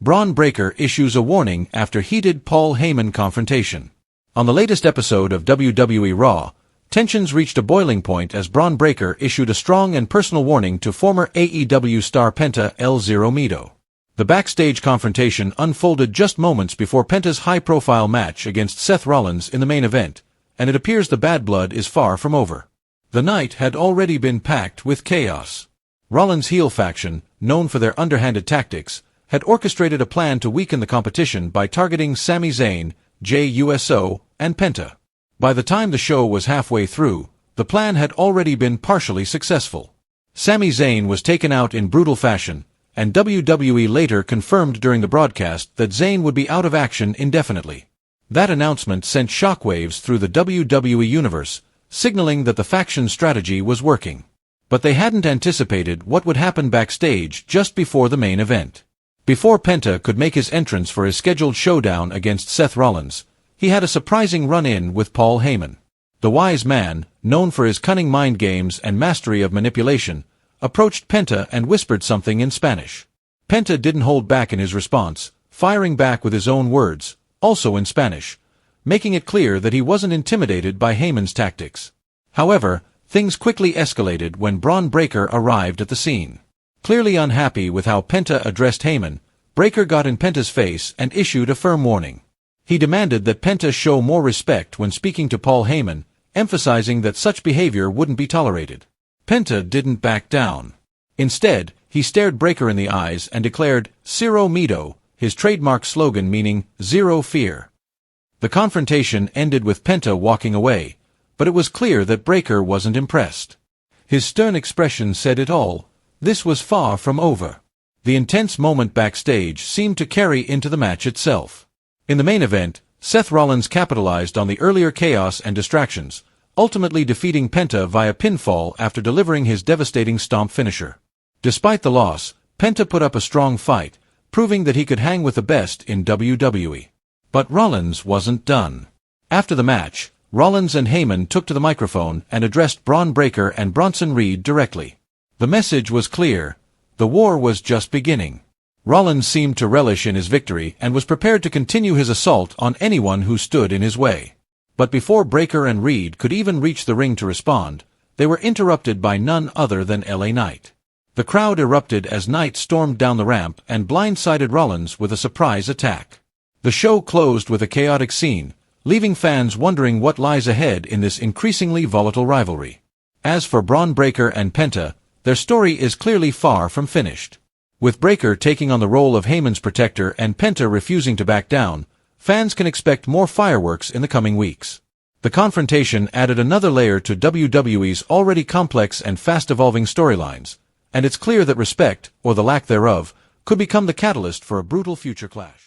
Bron Breakker issues a warning after heated Paul Heyman confrontation. On the latest episode of WWE RAW, tensions reached a boiling point as Bron Breakker issued a strong and personal warning to former AEW star Penta El Zero Miedo. The backstage confrontation unfolded just moments before Penta's high-profile match against Seth Rollins in the main event, and it appears the bad blood is far from over. The night had already been packed with chaos. Rollins' heel faction, known for their underhanded tactics, had orchestrated a plan to weaken the competition by targeting Sami Zayn, Jey Uso, and Penta. By the time the show was halfway through, the plan had already been partially successful. Sami Zayn was taken out in brutal fashion, and WWE later confirmed during the broadcast that Zayn would be out of action indefinitely. That announcement sent shockwaves through the WWE universe, signaling that the faction strategy was working. But they hadn't anticipated what would happen backstage just before the main event. Before Penta could make his entrance for his scheduled showdown against Seth Rollins, he had a surprising run-in with Paul Heyman. The wise man, known for his cunning mind games and mastery of manipulation, approached Penta and whispered something in Spanish. Penta didn't hold back in his response, firing back with his own words, also in Spanish, making it clear that he wasn't intimidated by Heyman's tactics. However, things quickly escalated when Bron Breakker arrived at the scene. Clearly unhappy with how Penta addressed Heyman, Breakker got in Penta's face and issued a firm warning. He demanded that Penta show more respect when speaking to Paul Heyman, emphasizing that such behavior wouldn't be tolerated. Penta didn't back down. Instead, he stared Breakker in the eyes and declared, "Zero Miedo," his trademark slogan meaning, "Zero Fear." The confrontation ended with Penta walking away, but it was clear that Breakker wasn't impressed. His stern expression said it all. This was far from over. The intense moment backstage seemed to carry into the match itself. In the main event, Seth Rollins capitalized on the earlier chaos and distractions, ultimately defeating Penta via pinfall after delivering his devastating stomp finisher. Despite the loss, Penta put up a strong fight, proving that he could hang with the best in WWE. But Rollins wasn't done. After the match, Rollins and Heyman took to the microphone and addressed Bron Breakker and Bronson Reed directly. The message was clear. The war was just beginning. Rollins seemed to relish in his victory and was prepared to continue his assault on anyone who stood in his way. But before Breakker and Reed could even reach the ring to respond, they were interrupted by none other than LA Knight. The crowd erupted as Knight stormed down the ramp and blindsided Rollins with a surprise attack. The show closed with a chaotic scene, leaving fans wondering what lies ahead in this increasingly volatile rivalry. As for Bron Breakker and Penta, their story is clearly far from finished. With Breakker taking on the role of Heyman's protector and Penta refusing to back down, fans can expect more fireworks in the coming weeks. The confrontation added another layer to WWE's already complex and fast-evolving storylines, and it's clear that respect, or the lack thereof, could become the catalyst for a brutal future clash.